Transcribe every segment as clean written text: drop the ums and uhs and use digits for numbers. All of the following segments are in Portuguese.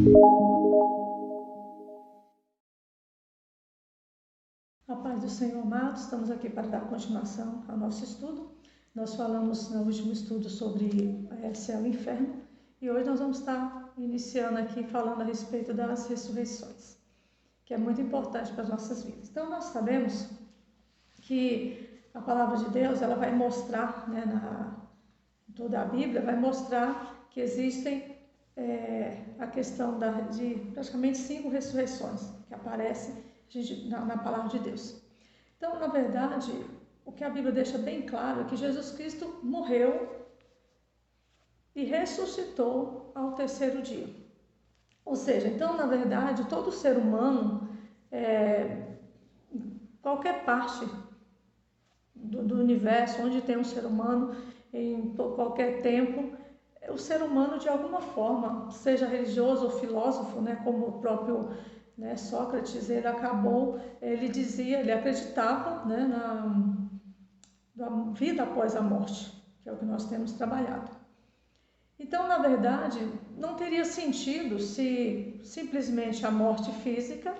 A paz do Senhor, amados, estamos aqui para dar continuação ao nosso estudo. Nós falamos no último estudo sobre céu e inferno e hoje nós vamos estar iniciando aqui falando a respeito das ressurreições, que é muito importante para as nossas vidas. Então nós sabemos que a palavra de Deus ela vai mostrar, toda a Bíblia vai mostrar que existem a questão de praticamente 5 ressurreições que aparecem na palavra de Deus. Então, na verdade, o que a Bíblia deixa bem claro é que Jesus Cristo morreu e ressuscitou ao 3º dia. Ou seja, então, na verdade, todo ser humano, qualquer parte do universo, onde tem um ser humano, em qualquer tempo, o ser humano, de alguma forma, seja religioso ou filósofo, como o próprio Sócrates, ele dizia, ele acreditava na vida após a morte, que é o que nós temos trabalhado. Então, na verdade, não teria sentido se simplesmente a morte física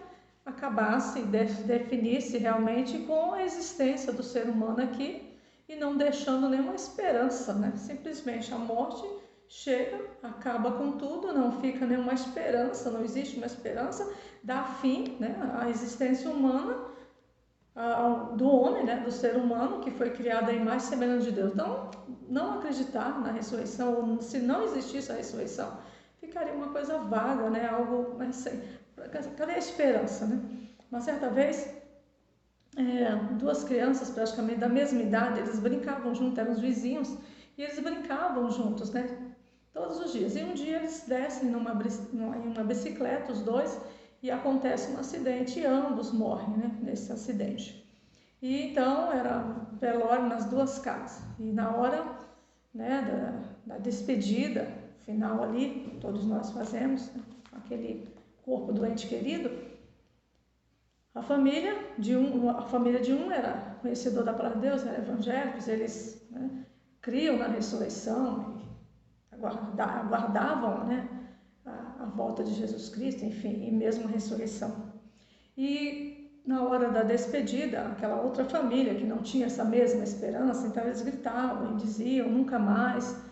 acabasse, definisse realmente com a existência do ser humano aqui e não deixando nenhuma esperança, Simplesmente a morte chega, acaba com tudo, não fica nenhuma esperança, não existe uma esperança, dá fim à existência humana, do homem, do ser humano, que foi criado em imagem e semelhança de Deus. Então, não acreditar na ressurreição, ou se não existisse a ressurreição, ficaria uma coisa vaga, algo assim, cadê a esperança, Uma certa vez, 2 crianças praticamente da mesma idade, eles brincavam juntos, eram os vizinhos, e eles brincavam juntos, todos os dias. E um dia eles descem em uma bicicleta, os dois, e acontece um acidente e ambos morrem, nesse acidente. E então era velório nas 2 casas. E na hora, da despedida final ali, todos nós fazemos, aquele corpo do ente querido, a família de um era conhecedor da palavra de Deus, eram evangélicos, eles criam na ressurreição, aguardavam a volta de Jesus Cristo, enfim, e mesmo a ressurreição. E na hora da despedida, aquela outra família que não tinha essa mesma esperança, então eles gritavam e diziam: nunca mais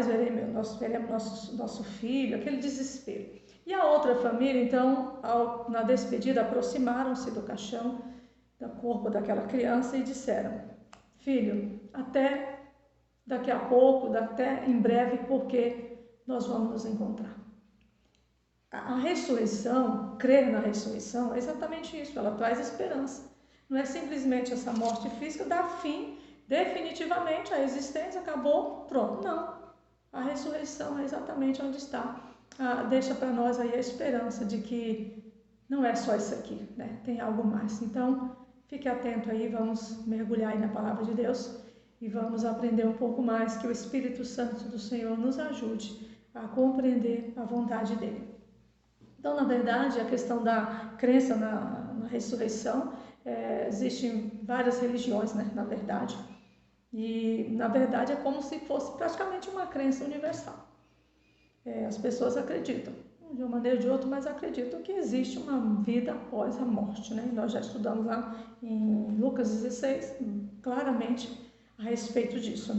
veremos nosso filho, aquele desespero. E a outra família, então, na despedida, aproximaram-se do caixão, do corpo daquela criança e disseram: filho, até daqui a pouco, até em breve, porque nós vamos nos encontrar. A ressurreição, crer na ressurreição, é exatamente isso, ela traz esperança. Não é simplesmente essa morte física, dá fim definitivamente à existência, acabou, pronto. Não, a ressurreição é exatamente onde está. Deixa para nós aí a esperança de que não é só isso aqui, tem algo mais. Então, fique atento aí, vamos mergulhar aí na palavra de Deus e vamos aprender um pouco mais, que o Espírito Santo do Senhor nos ajude a compreender a vontade dele. Então, na verdade, a questão da crença na ressurreição, existem várias religiões, na verdade, e na verdade é como se fosse praticamente uma crença universal. As pessoas acreditam, de uma maneira ou de outra, mas acreditam que existe uma vida após a morte, E nós já estudamos lá em Lucas 16, claramente, a respeito disso,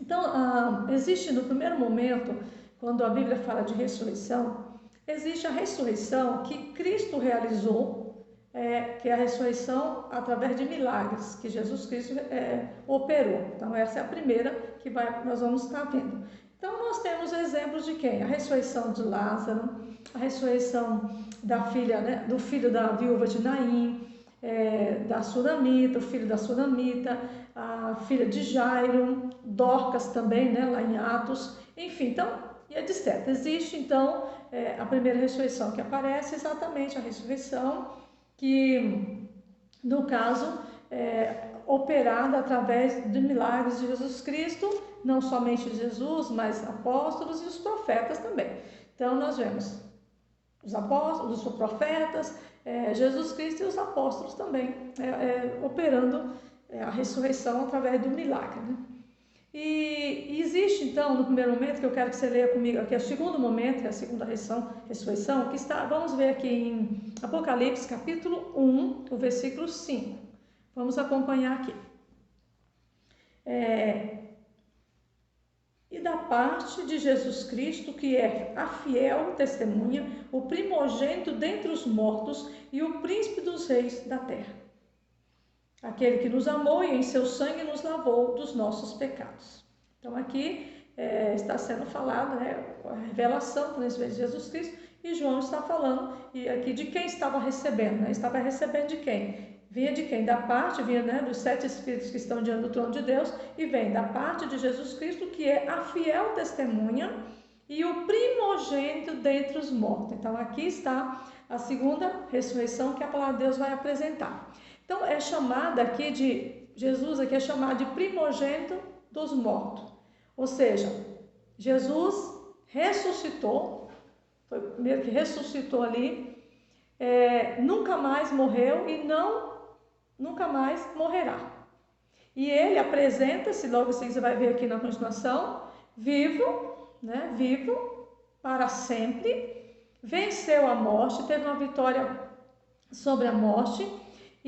Então, existe no primeiro momento, quando a Bíblia fala de ressurreição, existe a ressurreição que Cristo realizou, que é a ressurreição através de milagres, que Jesus Cristo operou. Então, essa é a primeira que nós vamos estar vendo. Então, nós temos exemplos de quem? A ressurreição de Lázaro, a ressurreição do filho da viúva de Naim, da Sunamita, o filho da Sunamita, a filha de Jairo, Dorcas também, lá em Atos, enfim, então, e etc. Existe, então, a primeira ressurreição que aparece, exatamente a ressurreição que, no caso, operada através de milagres de Jesus Cristo, não somente de Jesus, mas apóstolos e os profetas também. Então, nós vemos os apóstolos, os profetas, Jesus Cristo e os apóstolos também, operando a ressurreição através do milagre, E existe, então, no primeiro momento, que eu quero que você leia comigo, aqui é o segundo momento, é a segunda ressurreição, que está, vamos ver aqui em Apocalipse, capítulo 1, o versículo 5. Vamos acompanhar aqui. E da parte de Jesus Cristo, que é a fiel testemunha, o primogênito dentre os mortos e o príncipe dos reis da terra. Aquele que nos amou e em seu sangue nos lavou dos nossos pecados. Então aqui está sendo falado, a revelação de Jesus Cristo, e João está falando e aqui de quem estava recebendo, Estava recebendo de quem? Vinha de quem? Da parte, vinha dos 7 Espíritos que estão diante do trono de Deus, e vem da parte de Jesus Cristo, que é a fiel testemunha e o primogênito dentre os mortos. Então aqui está a segunda ressurreição que a palavra de Deus vai apresentar. Então é chamada aqui de, Jesus aqui é chamado de primogênito dos mortos. Ou seja, Jesus ressuscitou, foi o primeiro que ressuscitou ali, nunca mais morreu e nunca mais morrerá. E ele apresenta-se, logo assim você vai ver aqui na continuação, vivo, vivo para sempre, venceu a morte, teve uma vitória sobre a morte.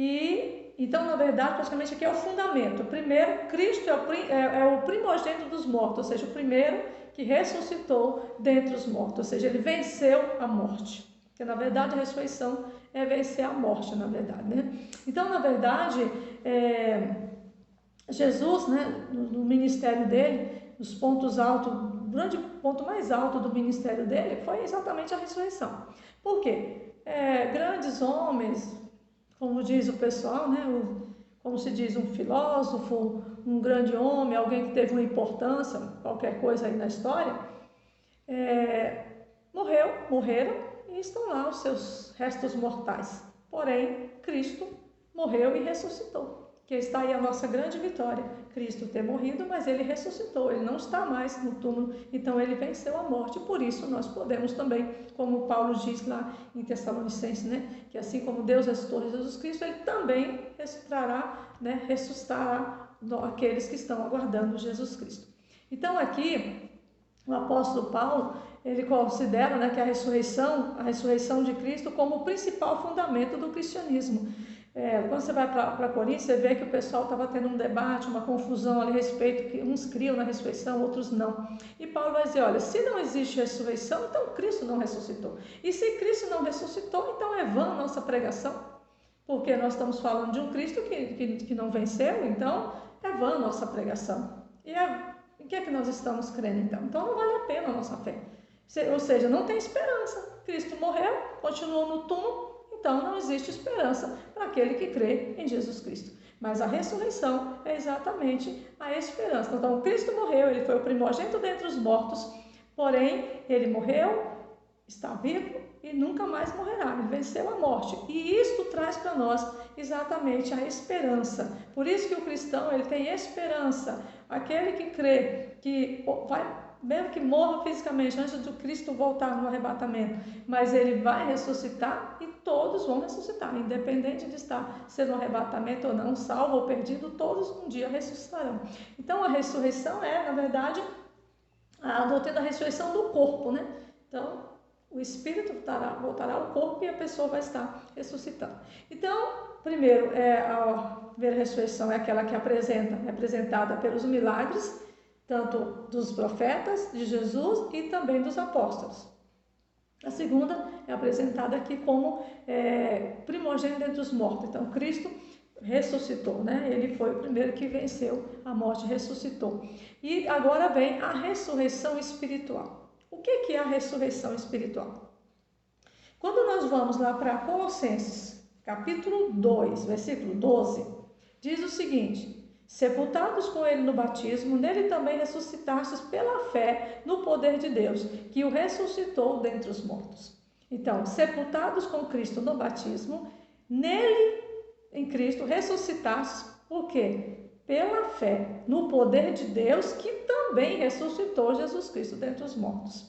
E então, na verdade, praticamente aqui é o fundamento. Primeiro, Cristo é o primogênito dos mortos, ou seja, o primeiro que ressuscitou dentre os mortos, ou seja, ele venceu a morte. Porque, na verdade, a ressurreição é vencer a morte, na verdade, Então, na verdade, Jesus, no ministério dele, nos pontos altos, o grande ponto mais alto do ministério dele foi exatamente a ressurreição. Por quê? Grandes homens, como diz o pessoal, como se diz, um filósofo, um grande homem, alguém que teve uma importância, qualquer coisa aí na história, morreram e estão lá os seus restos mortais. Porém, Cristo morreu e ressuscitou, que está aí a nossa grande vitória. Cristo ter morrido, mas ele ressuscitou, ele não está mais no túmulo, então ele venceu a morte. Por isso nós podemos também, como Paulo diz lá em Tessalonicenses, que assim como Deus ressuscitou Jesus Cristo, ele também ressuscitará aqueles que estão aguardando Jesus Cristo. Então aqui o apóstolo Paulo, ele considera que a ressurreição de Cristo como o principal fundamento do cristianismo. Quando você vai para Coríntios, você vê que o pessoal estava tendo um debate, uma confusão ali a respeito, que uns criam na ressurreição, outros não. E Paulo vai dizer, olha, se não existe ressurreição, então Cristo não ressuscitou. E se Cristo não ressuscitou, então é vã a nossa pregação, porque nós estamos falando de um Cristo que não venceu, então é vã a nossa pregação. E em que é que nós estamos crendo então? Então não vale a pena a nossa fé. Ou seja, não tem esperança. Cristo morreu, continuou no túmulo, então não existe esperança para aquele que crê em Jesus Cristo. Mas a ressurreição é exatamente a esperança. Então Cristo morreu, ele foi o primogênito dentre os mortos, porém ele morreu, está vivo e nunca mais morrerá. Ele venceu a morte. E isto traz para nós exatamente a esperança. Por isso que o cristão ele tem esperança. Aquele que crê que vai, mesmo que morra fisicamente antes do Cristo voltar no arrebatamento, mas ele vai ressuscitar e todos vão ressuscitar, independente de estar sendo um arrebatamento ou não, salvo ou perdido, todos um dia ressuscitarão. Então a ressurreição na verdade, a doutrina da ressurreição do corpo, Então o espírito voltará ao corpo e a pessoa vai estar ressuscitando. Então, primeiro, a primeira ressurreição é aquela que é apresentada pelos milagres, tanto dos profetas, de Jesus e também dos apóstolos. A segunda é apresentada aqui como primogênito entre os mortos. Então, Cristo ressuscitou, Ele foi o primeiro que venceu a morte, ressuscitou. E agora vem a ressurreição espiritual. O que é a ressurreição espiritual? Quando nós vamos lá para Colossenses, capítulo 2, versículo 12, diz o seguinte: sepultados com ele no batismo, nele também ressuscitastes pela fé no poder de Deus, que o ressuscitou dentre os mortos. Então, sepultados com Cristo no batismo, nele, em Cristo, ressuscitastes, por quê? Pela fé no poder de Deus, que também ressuscitou Jesus Cristo dentre os mortos.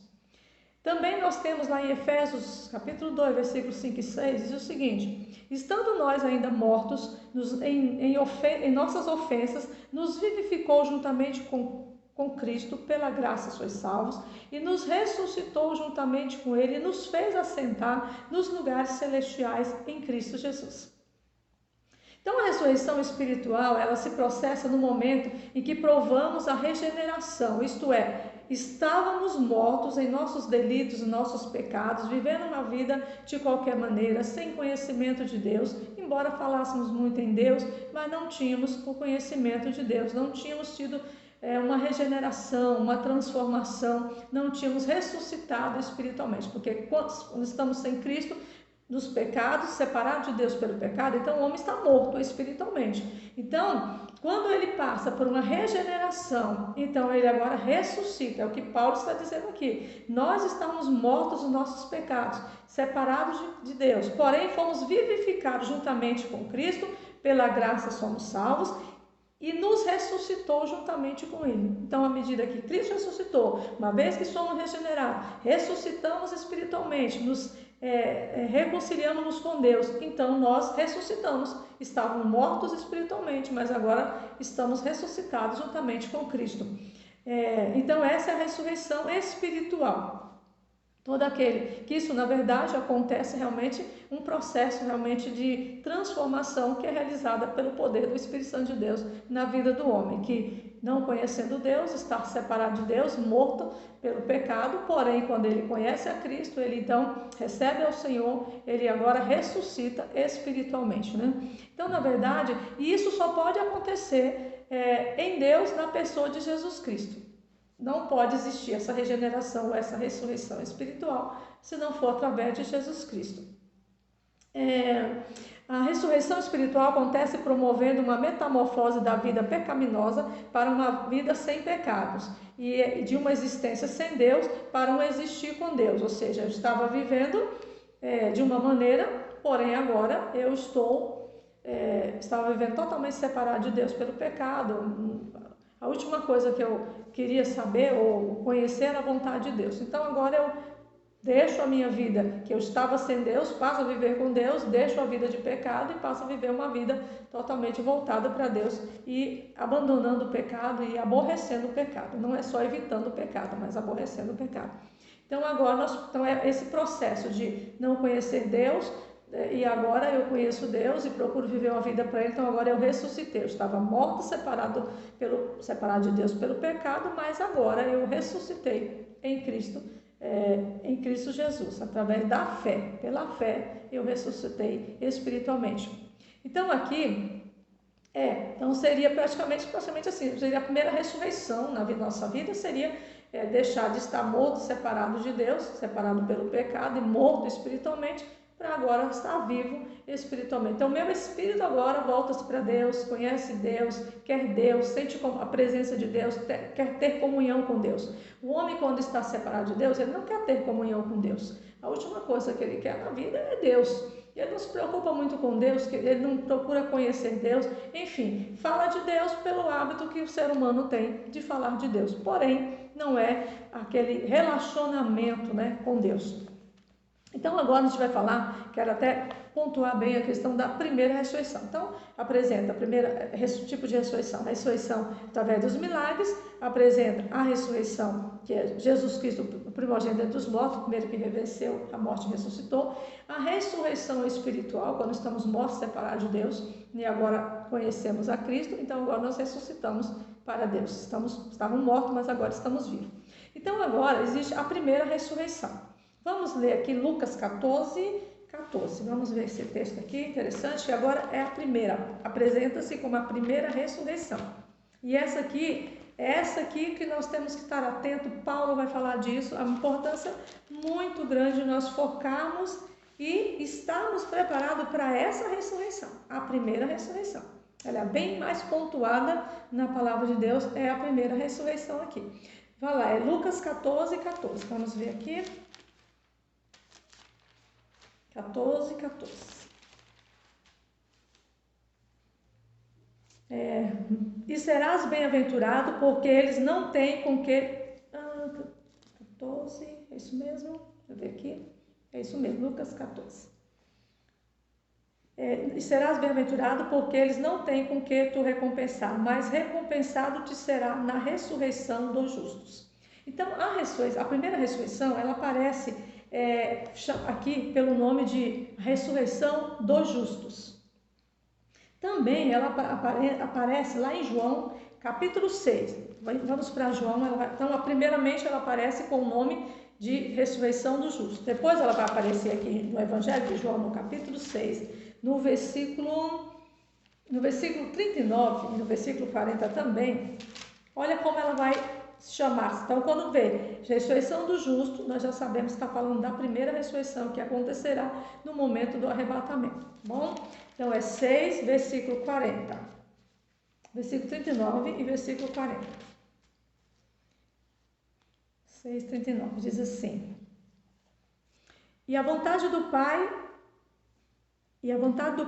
Também nós temos lá em Efésios, capítulo 2, versículos 5 e 6, diz o seguinte: estando nós ainda mortos em nossas ofensas, nos vivificou juntamente com com Cristo, pela graça sois salvos, e nos ressuscitou juntamente com Ele e nos fez assentar nos lugares celestiais em Cristo Jesus. Então, a ressurreição espiritual, ela se processa no momento em que provamos a regeneração, isto é, estávamos mortos em nossos delitos, nossos pecados, vivendo uma vida de qualquer maneira, sem conhecimento de Deus, embora falássemos muito em Deus, mas não tínhamos o conhecimento de Deus, não tínhamos tido uma regeneração, uma transformação, não tínhamos ressuscitado espiritualmente, porque quando estamos sem Cristo, dos pecados, separado de Deus pelo pecado, então o homem está morto espiritualmente. Então, quando ele passa por uma regeneração, então ele agora ressuscita, é o que Paulo está dizendo aqui. Nós estamos mortos nos nossos pecados, separados de Deus, porém fomos vivificados juntamente com Cristo, pela graça somos salvos, e nos ressuscitou juntamente com Ele. Então, à medida que Cristo ressuscitou, uma vez que somos regenerados, ressuscitamos espiritualmente, nos reconciliamos com Deus, então nós ressuscitamos. Estávamos mortos espiritualmente, mas agora estamos ressuscitados juntamente com Cristo. Então, essa é a ressurreição espiritual. Todo aquele que isso, na verdade, acontece realmente um processo realmente de transformação que é realizada pelo poder do Espírito Santo de Deus na vida do homem, que não conhecendo Deus, está separado de Deus, morto pelo pecado, porém quando ele conhece a Cristo, ele então recebe ao Senhor, ele agora ressuscita espiritualmente, né? Então, na verdade, isso só pode acontecer em Deus, na pessoa de Jesus Cristo. Não pode existir essa regeneração, essa ressurreição espiritual, se não for através de Jesus Cristo. A ressurreição espiritual acontece promovendo uma metamorfose da vida pecaminosa para uma vida sem pecados, e de uma existência sem Deus para um existir com Deus. Ou seja, eu estava vivendo de uma maneira, porém agora eu estava vivendo totalmente separado de Deus pelo pecado. A última coisa que eu queria saber ou conhecer era a vontade de Deus. Então agora eu deixo a minha vida, que eu estava sem Deus, passo a viver com Deus, deixo a vida de pecado e passo a viver uma vida totalmente voltada para Deus e abandonando o pecado e aborrecendo o pecado. Não é só evitando o pecado, mas aborrecendo o pecado. Então agora esse processo de não conhecer Deus, e agora eu conheço Deus e procuro viver uma vida para Ele. Então agora eu ressuscitei, eu estava morto, separado de Deus pelo pecado, mas agora eu ressuscitei em Cristo Jesus, através da fé. Pela fé eu ressuscitei espiritualmente. Então aqui então seria praticamente assim, seria a primeira ressurreição na nossa vida, seria deixar de estar morto, separado de Deus, separado pelo pecado e morto espiritualmente, para agora estar vivo espiritualmente. Então, meu espírito agora volta-se para Deus, conhece Deus, sente a presença de Deus, quer ter comunhão com Deus. O homem, quando está separado de Deus, ele não quer ter comunhão com Deus. A última coisa que ele quer na vida é Deus. Ele não se preocupa muito com Deus, ele não procura conhecer Deus. Enfim, fala de Deus pelo hábito que o ser humano tem de falar de Deus. Porém, não é aquele relacionamento, com Deus. Então agora a gente vai falar, quero até pontuar bem a questão da primeira ressurreição. Então apresenta o primeiro tipo de ressurreição, a ressurreição através dos milagres, apresenta a ressurreição, que é Jesus Cristo, o primogênito dos mortos, o primeiro que venceu a morte e ressuscitou, a ressurreição espiritual, quando estamos mortos, separados de Deus, e agora conhecemos a Cristo, então agora nós ressuscitamos para Deus. Estávamos mortos, mas agora estamos vivos. Então agora existe a primeira ressurreição. Vamos ler aqui Lucas 14. Vamos ver esse texto aqui, interessante, que agora é a primeira. Apresenta-se como a primeira ressurreição. E essa aqui que nós temos que estar atento. Paulo vai falar disso, a importância muito grande de nós focarmos e estarmos preparados para essa ressurreição, a primeira ressurreição. Ela é bem mais pontuada na palavra de Deus, é a primeira ressurreição aqui. Vai lá, é Lucas 14. Vamos ver aqui. 14. E serás bem-aventurado, porque eles não têm com que... 14, é isso mesmo? Deixa eu ver aqui. É isso mesmo, Lucas 14. e serás bem-aventurado, porque eles não têm com que tu recompensar, mas recompensado te será na ressurreição dos justos. Então, a primeira ressurreição, ela aparece aqui pelo nome de ressurreição dos justos. Também ela aparece lá em João, capítulo 6. Vamos para João, então, primeiramente ela aparece com o nome de ressurreição dos justos. Depois ela vai aparecer aqui no Evangelho de João, no capítulo 6, no versículo 39 e no versículo 40 também. Olha como ela vai chamar. Então, quando vê ressurreição do justo, nós já sabemos que está falando da primeira ressurreição que acontecerá no momento do arrebatamento. Bom, então é 6, versículo 40. Versículo 39 e versículo 40. 6:39 diz assim: E a vontade do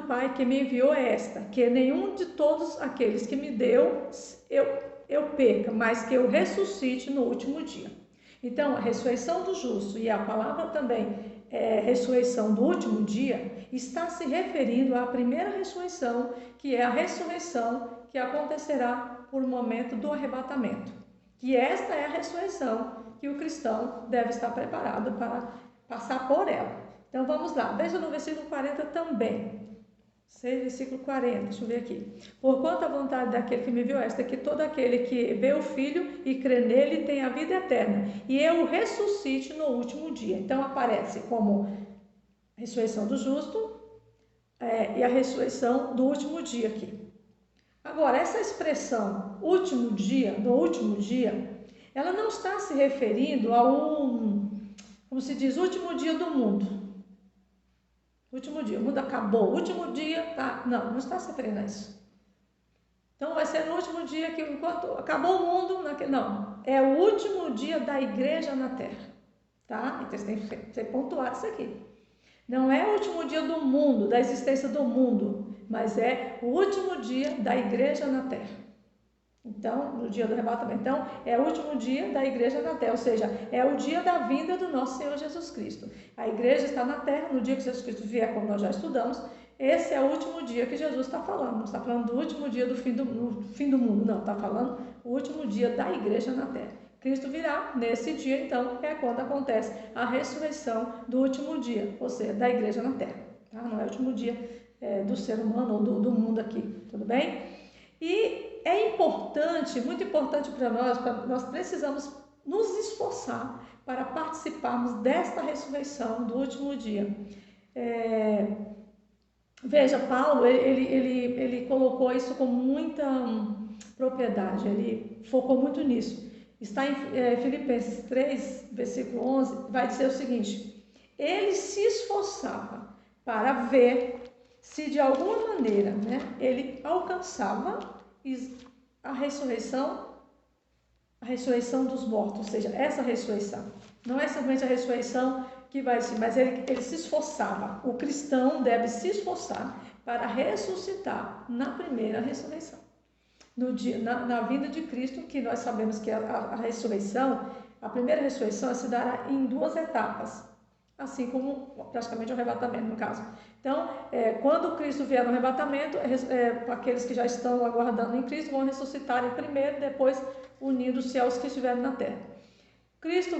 Pai que me enviou é esta, que nenhum de todos aqueles que me deu eu perca, mas que eu ressuscite no último dia. Então, a ressurreição do justo e a palavra também ressurreição do último dia está se referindo à primeira ressurreição, que é a ressurreição que acontecerá por momento do arrebatamento. Que esta é a ressurreição que o cristão deve estar preparado para passar por ela. Então vamos lá, veja no versículo 40 também. 6, versículo 40, deixa eu ver aqui. Porquanto a vontade daquele que me viu esta, é que todo aquele que vê o Filho e crê nele tem a vida eterna, e eu o ressuscite no último dia. Então aparece como ressurreição do justo e a ressurreição do último dia aqui. Agora, essa expressão último dia, no último dia, ela não está se referindo a como se diz, último dia do mundo. Último dia, o mundo acabou, último dia, tá? Não está se referindo a isso. Então vai ser no último dia que enquanto acabou o mundo, não, é o último dia da igreja na terra, tá? Então você tem que ser pontuado isso aqui. Não é o último dia do mundo, da existência do mundo, mas é o último dia da igreja na terra. Então, no dia do arrebatamento. Então, é o último dia da igreja na terra, ou seja, é o dia da vinda do nosso Senhor Jesus Cristo. A igreja está na terra, no dia que Jesus Cristo vier, como nós já estudamos, esse é o último dia que Jesus está falando. Não está falando do último dia do fim do mundo, não, está falando o último dia da igreja na terra. Cristo virá nesse dia, então, é quando acontece a ressurreição do último dia, ou seja, da igreja na terra. Tá? Não é o último dia do ser humano ou do mundo aqui, tudo bem? E é importante, muito importante para nós precisamos nos esforçar para participarmos desta ressurreição do último dia. Veja, Paulo, ele colocou isso com muita propriedade, ele focou muito nisso. Está em Filipenses 3, versículo 11, vai dizer o seguinte: ele se esforçava para ver se de alguma maneira, ele alcançava a ressurreição dos mortos, ou seja, essa ressurreição. Não é simplesmente a ressurreição que vai ser, mas ele se esforçava. O cristão deve se esforçar para ressuscitar na primeira ressurreição. No dia, na vinda de Cristo, que nós sabemos que a ressurreição, a primeira ressurreição se dará em 2 etapas. Assim como praticamente o arrebatamento, no caso. Então, quando Cristo vier no arrebatamento, aqueles que já estão aguardando em Cristo vão ressuscitar primeiro, depois unindo-se aos que estiverem na terra. Cristo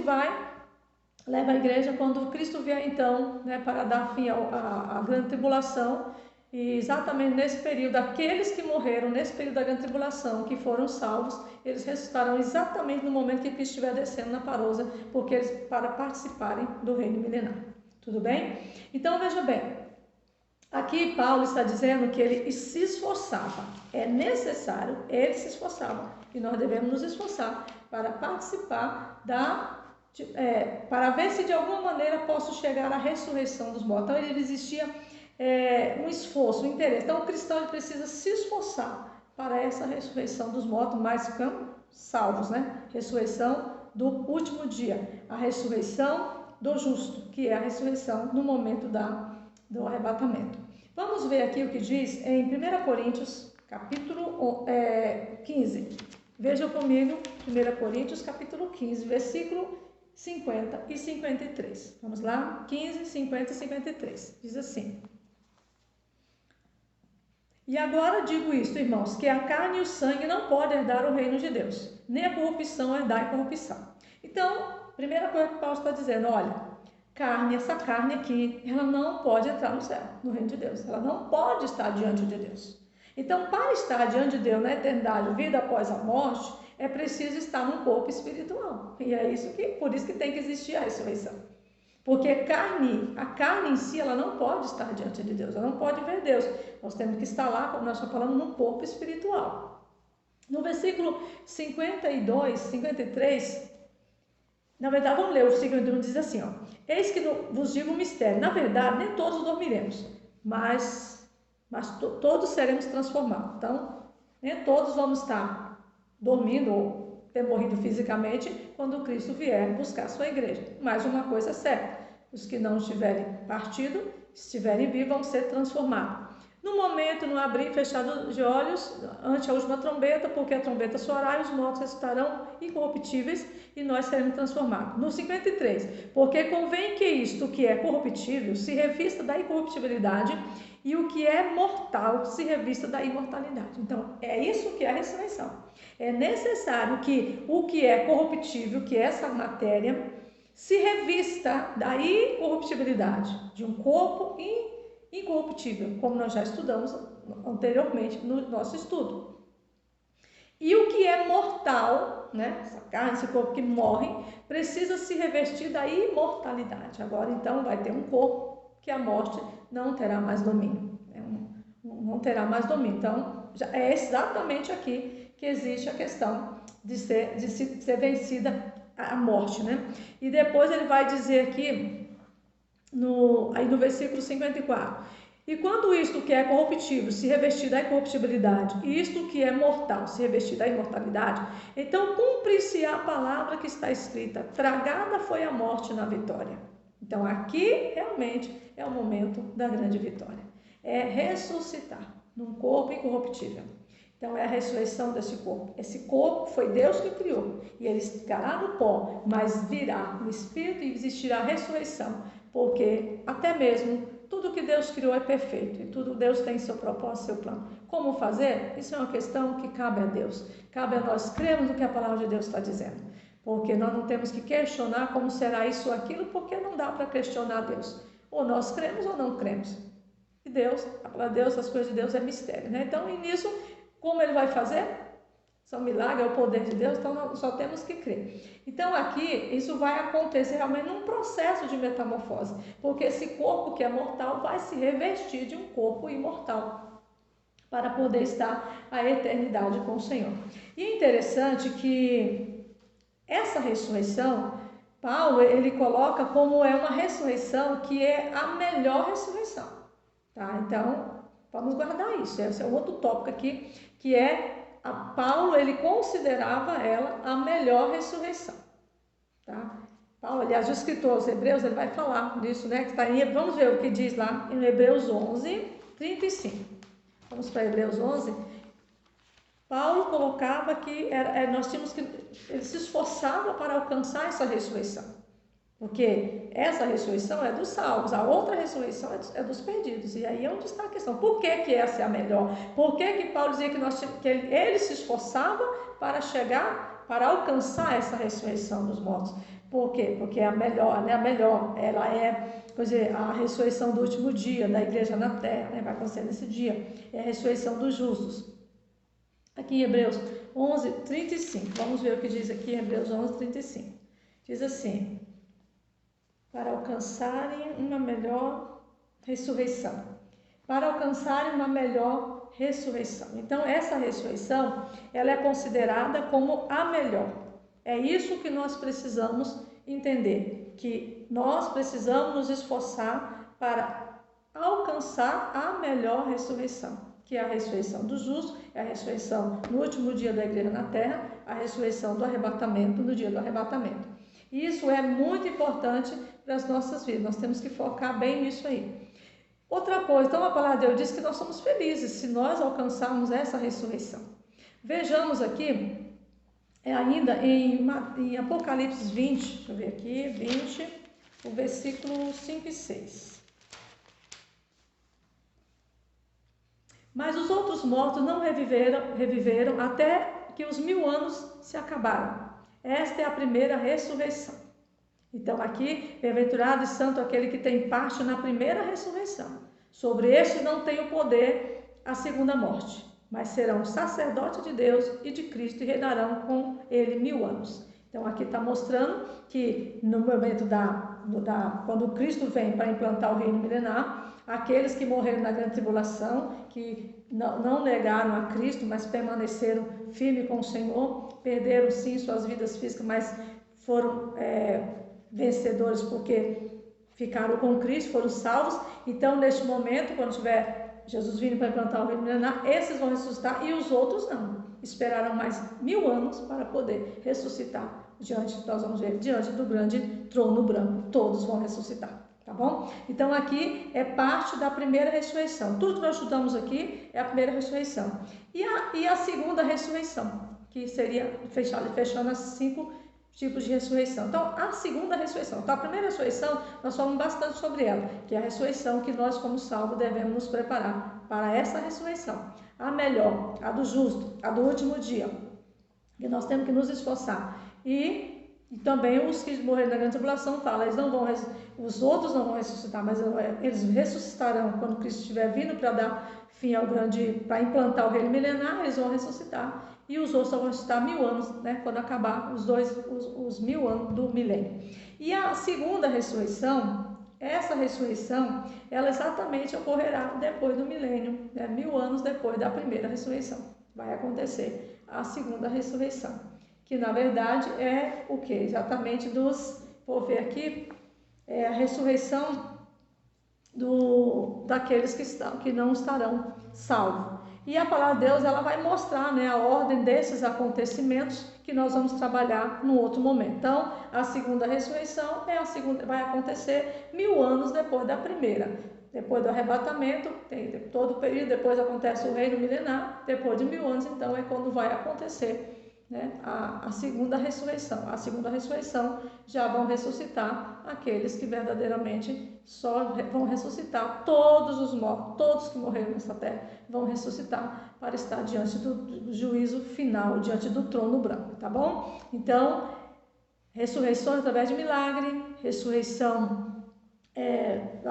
leva a igreja quando Cristo vier, então, para dar fim à grande tribulação. E exatamente nesse período, aqueles que morreram nesse período da grande tribulação, que foram salvos, eles ressuscitarão exatamente no momento que Cristo estiver descendo na parousa, porque eles para participarem do reino milenar. Tudo bem? Então veja bem, aqui Paulo está dizendo que ele se esforçava. É necessário, ele se esforçava, e nós devemos nos esforçar para participar para ver se de alguma maneira posso chegar à ressurreição dos mortos. Então ele existia um esforço, um interesse. Então o cristão ele precisa se esforçar para essa ressurreição dos mortos, mas ficam salvos, Ressurreição do último dia, a ressurreição do justo, que é a ressurreição no momento do arrebatamento. Vamos ver aqui o que diz em 1 Coríntios, capítulo 15. Vejam comigo, 1 Coríntios, capítulo 15, versículo 50 e 53. Vamos lá? 15, 50 e 53. Diz assim: E agora digo isto, irmãos, que a carne e o sangue não podem herdar o reino de Deus, nem a corrupção herdar a corrupção. Então, primeira coisa que Paulo está dizendo, olha, essa carne aqui, ela não pode entrar no céu, no reino de Deus. Ela não pode estar diante de Deus. Então, para estar diante de Deus na eternidade, vida após a morte, é preciso estar num corpo espiritual. E é isso por isso que tem que existir a ressurreição. Porque a carne em si, ela não pode estar diante de Deus, ela não pode ver Deus. Nós temos que estar lá, como nós estamos falando, num corpo espiritual. No versículo 52, 53, na verdade, vamos ler o versículo 51, diz assim, ó, eis que vos digo um mistério, na verdade, nem todos dormiremos, mas todos seremos transformados. Então, nem todos vamos estar dormindo ou ter morrido fisicamente quando Cristo vier buscar a sua igreja. Mas uma coisa é certa, os que não estiverem partido, estiverem vivos, vão ser transformados. No momento, no abrir e fechar de olhos, ante a última trombeta, porque a trombeta soará e os mortos estarão incorruptíveis e nós seremos transformados. No 53, porque convém que isto que é corruptível se revista da incorruptibilidade e o que é mortal se revista da imortalidade. Então, é isso que é a ressurreição. É necessário que o que é corruptível, que é essa matéria, se revista da incorruptibilidade de um corpo incorruptível, como nós já estudamos anteriormente no nosso estudo. E o que é mortal, né? Essa carne, esse corpo que morre, precisa se revestir da imortalidade. Agora, então, vai ter um corpo que a morte não terá mais domínio. Não terá mais domínio. Então, é exatamente aqui que existe a questão de ser vencida a morte, né? E depois ele vai dizer aqui, aí no versículo 54, e quando isto que é corruptível se revestir da incorruptibilidade, e isto que é mortal se revestir da imortalidade, então cumpre-se a palavra que está escrita, tragada foi a morte na vitória. Então aqui realmente é o momento da grande vitória, é ressuscitar num corpo incorruptível. Então é a ressurreição desse corpo. Esse corpo foi Deus que criou e ele ficará no pó, mas virá no Espírito e existirá a ressurreição, porque até mesmo tudo que Deus criou é perfeito e tudo Deus tem seu propósito, seu plano. Como fazer? Isso é uma questão que cabe a Deus. Cabe a nós crermos no que a palavra de Deus está dizendo, porque nós não temos que questionar como será isso ou aquilo, porque não dá para questionar Deus. Ou nós cremos ou não cremos. E Deus, a palavra de Deus, as coisas de Deus é mistério, né? Então, e nisso, como ele vai fazer? São milagres, é o poder de Deus, então nós só temos que crer. Então aqui, isso vai acontecer realmente num processo de metamorfose, porque esse corpo que é mortal vai se revestir de um corpo imortal, para poder estar a eternidade com o Senhor. E é interessante que essa ressurreição, Paulo, ele coloca como é uma ressurreição que é a melhor ressurreição, tá? Então, vamos guardar isso, esse é um outro tópico aqui, que é Paulo, ele considerava ela a melhor ressurreição, tá? Paulo, aliás, o escritor aos Hebreus, ele vai falar disso, né? Que tá vamos ver o que diz lá em Hebreus 11, 35. Vamos para Hebreus 11. Paulo colocava que nós tínhamos que, ele se esforçava para alcançar essa ressurreição. Porque essa ressurreição é dos salvos, a outra ressurreição é dos perdidos. E aí é onde está a questão. Por que essa é a melhor? Por que Paulo dizia que ele se esforçava para chegar, para alcançar essa ressurreição dos mortos? Por quê? Porque é a melhor, né? A melhor, ela é, quer dizer, a ressurreição do último dia da igreja na terra, né? Vai acontecer nesse dia. É a ressurreição dos justos. Aqui em Hebreus 11, 35. Vamos ver o que diz aqui em Hebreus 11, 35. Diz assim: para alcançarem uma melhor ressurreição. Para alcançarem uma melhor ressurreição. Então, essa ressurreição, ela é considerada como a melhor. É isso que nós precisamos entender, que nós precisamos nos esforçar para alcançar a melhor ressurreição, que é a ressurreição dos justos, é a ressurreição no último dia da igreja na terra, a ressurreição do arrebatamento, no dia do arrebatamento. E isso é muito importante para as nossas vidas, nós temos que focar bem nisso aí. Outra coisa, então a palavra de Deus diz que nós somos felizes se nós alcançarmos essa ressurreição. Vejamos aqui, ainda em Apocalipse 20, deixa eu ver aqui, 20, o versículo 5 e 6. Mas os outros mortos não reviveram até que os 1000 anos se acabaram. Esta é a primeira ressurreição. Então aqui, bem-aventurado e santo aquele que tem parte na primeira ressurreição. Sobre este não tem o poder a segunda morte, mas serão sacerdotes de Deus e de Cristo e reinarão com ele 1000 anos. Então aqui está mostrando que no momento quando Cristo vem para implantar o reino milenar, aqueles que morreram na grande tribulação, que não negaram a Cristo, mas permaneceram firmes com o Senhor, perderam sim suas vidas físicas, mas foram vencedores porque ficaram com Cristo, foram salvos. Então neste momento, quando tiver Jesus vindo para implantar o reino milenar, esses vão ressuscitar e os outros não. Esperarão mais 1000 anos para poder ressuscitar nós vamos ver, diante do grande trono branco. Todos vão ressuscitar, tá bom? Então aqui é parte da primeira ressurreição. Tudo que nós estudamos aqui é a primeira ressurreição. E a segunda ressurreição, que seria fechando as 5 tipos de ressurreição. Então, a segunda ressurreição. Então, a primeira ressurreição, nós falamos bastante sobre ela, que é a ressurreição que nós, como salvos, devemos nos preparar para essa ressurreição. A melhor, a do justo, a do último dia, que nós temos que nos esforçar. E também os que morreram na grande tribulação falam, os outros não vão ressuscitar, mas eles ressuscitarão quando Cristo estiver vindo para dar fim para implantar o reino milenar, eles vão ressuscitar. E os outros vão ressuscitar 1000 anos, né, quando acabar os 1000 anos do milênio. E a segunda ressurreição, essa ressurreição, ela exatamente ocorrerá depois do milênio, né, 1000 anos depois da primeira ressurreição. Vai acontecer a segunda ressurreição. Que na verdade é o que? Exatamente vou ver aqui, é a ressurreição daqueles que não estarão salvos. E a palavra de Deus, ela vai mostrar, né, a ordem desses acontecimentos que nós vamos trabalhar no outro momento. Então, a segunda ressurreição vai acontecer 1000 anos depois da primeira. Depois do arrebatamento, tem todo o período, depois acontece o reino milenar, depois de 1000 anos, então é quando vai acontecer, né, a segunda ressurreição. A segunda ressurreição já vão ressuscitar aqueles que verdadeiramente só vão ressuscitar. Todos os mortos, todos que morreram nessa terra vão ressuscitar para estar diante do juízo final, diante do trono branco, tá bom? Então, ressurreição através de milagre, ressurreição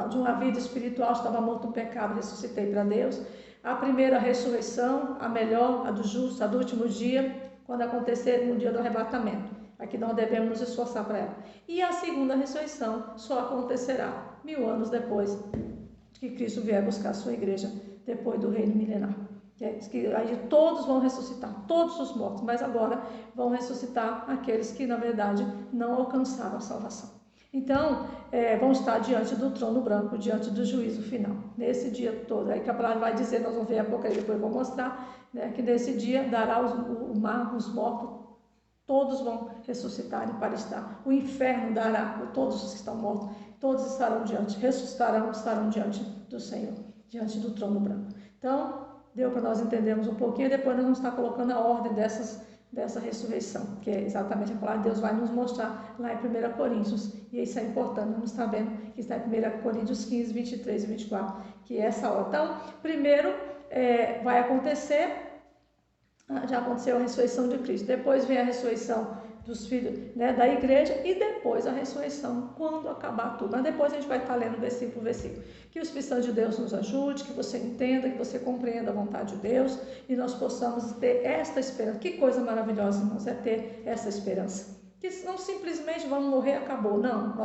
de uma vida espiritual, estava morto no pecado, ressuscitei para Deus. A primeira ressurreição, a melhor, a do justo, a do último dia, quando acontecer no dia do arrebatamento. Aqui nós devemos nos esforçar para ela. E a segunda ressurreição só acontecerá 1000 anos depois que Cristo vier buscar a sua igreja, depois do reino milenar. Aí todos vão ressuscitar, todos os mortos, mas agora vão ressuscitar aqueles que na verdade não alcançaram a salvação. Então, vão estar diante do trono branco, diante do juízo final, nesse dia todo. Aí que a palavra vai dizer, nós vamos ver a pouco aí, depois eu vou mostrar, né, que nesse dia dará o mar, os mortos, todos vão ressuscitar para estar. O inferno dará, todos os que estão mortos, todos estarão estarão diante do Senhor, diante do trono branco. Então, deu para nós entendermos um pouquinho, e depois nós vamos estar colocando a ordem dessa ressurreição, que é exatamente a palavra de Deus vai nos mostrar lá em 1 Coríntios, e isso é importante, vamos estar vendo que está em 1 Coríntios 15, 23 e 24, que é essa hora. Então, primeiro vai acontecer, já aconteceu a ressurreição de Cristo, depois vem a ressurreição dos filhos, né, da igreja, e depois a ressurreição, quando acabar tudo. Mas depois a gente vai estar lendo versículo por versículo. Que o Espírito Santo de Deus nos ajude, que você entenda, que você compreenda a vontade de Deus e nós possamos ter esta esperança. Que coisa maravilhosa, irmãos, é ter essa esperança. Que não simplesmente vamos morrer, acabou. Não,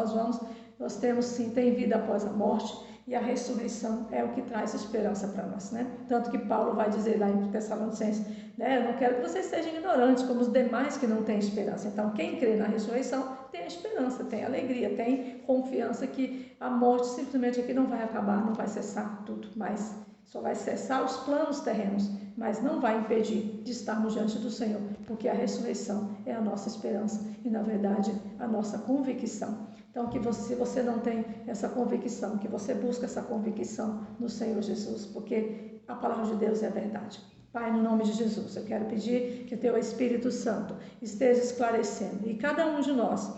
nós temos sim, tem vida após a morte. E a ressurreição é o que traz esperança para nós, né? Tanto que Paulo vai dizer lá em Tessalonicenses, né? Eu não quero que vocês sejam ignorantes como os demais que não têm esperança. Então, quem crê na ressurreição tem a esperança, tem a alegria, tem confiança que a morte simplesmente aqui não vai acabar, não vai cessar tudo, mas só vai cessar os planos terrenos, mas não vai impedir de estarmos diante do Senhor, porque a ressurreição é a nossa esperança e, na verdade, a nossa convicção. Então, que se você não tem essa convicção, que você busca essa convicção no Senhor Jesus, porque a palavra de Deus é a verdade. Pai, no nome de Jesus, eu quero pedir que o Teu Espírito Santo esteja esclarecendo, e cada um de nós,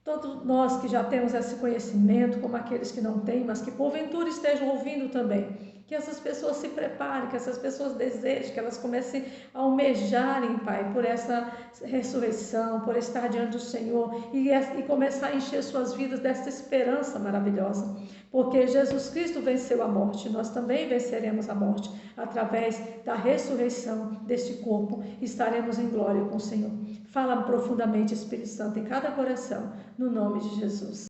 todos nós que já temos esse conhecimento, como aqueles que não têm, mas que porventura estejam ouvindo também, Que essas pessoas se preparem, que essas pessoas desejem, que elas comecem a almejarem, Pai, por essa ressurreição, por estar diante do Senhor e começar a encher suas vidas dessa esperança maravilhosa. Porque Jesus Cristo venceu a morte, nós também venceremos a morte através da ressurreição deste corpo, estaremos em glória com o Senhor. Fala profundamente, Espírito Santo, em cada coração, no nome de Jesus.